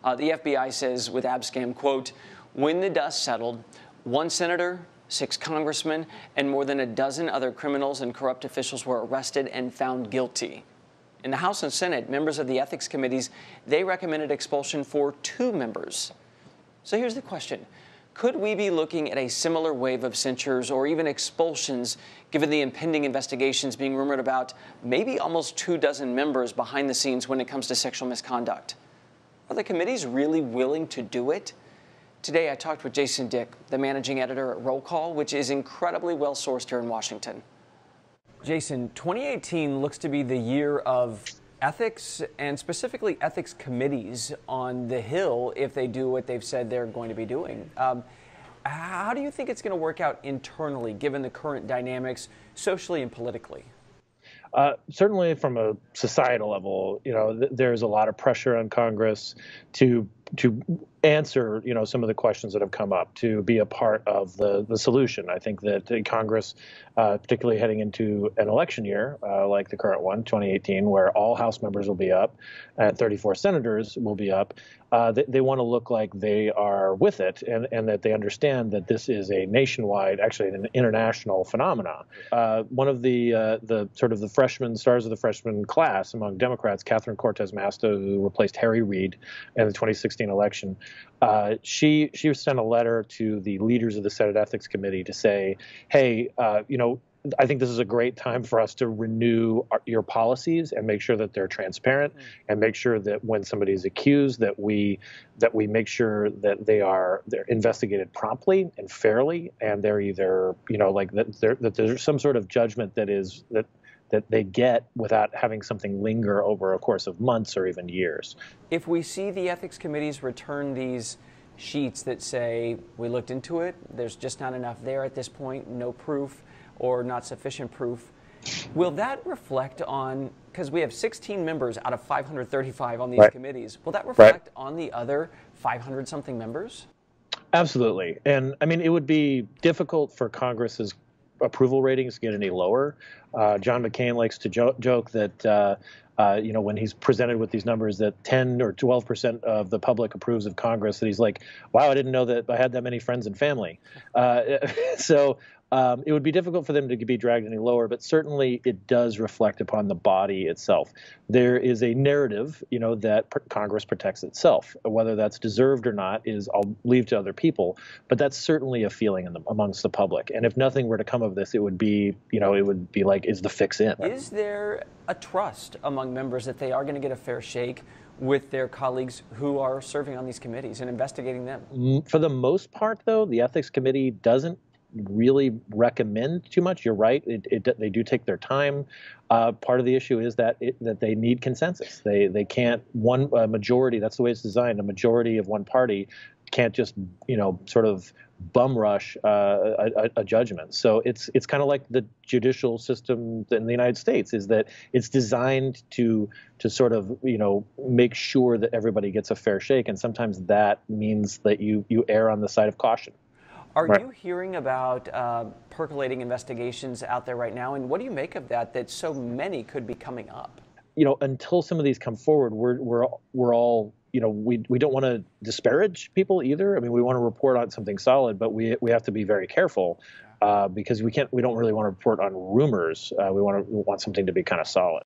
The FBI says with Abscam, quote, when the dust settled, one senator, 6 congressmen, and more than a dozen other criminals and corrupt officials were arrested and found guilty. In the House and Senate, members of the ethics committees, they recommended expulsion for 2 members. So here's the question. Could we be looking at a similar wave of censures or even expulsions given the impending investigations being rumored about maybe almost 24 members behind the scenes when it comes to sexual misconduct? Are the committees really willing to do it? Today I talked with Jason Dick, the managing editor at Roll Call, which is incredibly well sourced here in Washington. Jason, 2018 looks to be the year of ethics, and specifically ethics committees on the Hill if they do what they've said they're going to be doing. How do you think it's going to work out internally, given the current dynamics, socially and politically? Certainly from a societal level, there's a lot of pressure on Congress to answer, some of the questions that have come up, to be a part of the solution. I think that Congress, particularly heading into an election year like the current one, 2018, where all House members will be up and 34 senators will be up, they want to look like they are with it and that they understand that this is a nationwide, actually an international phenomenon. One of the sort of the stars of the freshman class among Democrats, Catherine Cortez Masto, who replaced Harry Reid in the 2016 election, she sent a letter to the leaders of the Senate Ethics Committee to say, hey, I think this is a great time for us to renew your policies and make sure that they're transparent and make sure that when somebody is accused that we make sure that they're investigated promptly and fairly, and they're either that there's some sort of judgment that they get without having something linger over a course of months or even years. If we see the ethics committees return these sheets that say, we looked into it, there's just not enough there at this point, no proof or not sufficient proof, will that reflect on, because we have 16 members out of 535 on these committees, will that reflect on the other 500-something members? Absolutely. And I mean, it would be difficult for Congress's approval ratings to get any lower. John McCain likes to joke that when he's presented with these numbers that 10 or 12% of the public approves of Congress, that he's like, wow, I didn't know that I had that many friends and family. So it would be difficult for them to be dragged any lower, but certainly it does reflect upon the body itself. There is a narrative, that Congress protects itself. Whether that's deserved or not I'll leave to other people, but that's certainly a feeling amongst the public. And if nothing were to come of this, it would be like, is the fix in? Is there a trust among members that they are going to get a fair shake with their colleagues who are serving on thof committees and investigating them? For the most part, though, the Ethics Committee doesn't really recommend too much. You're right. They do take their time. Part of the issue is that they need consensus. They can't a majority. That's the way it's designed. A majority of one party can't just sort of bum rush a judgment. So it's kind of like the judicial system in the United States, is that it's designed to sort of make sure that everybody gets a fair shake, and sometimes that means that you err on the side of caution. Are you hearing about percolating investigations out there right now? And what do you make of that so many could be coming up? Until some of these come forward, we're all, we don't want to disparage people either. I mean, we want to report on something solid, but we have to be very careful because we don't really want to report on rumors. We want something to be kind of solid.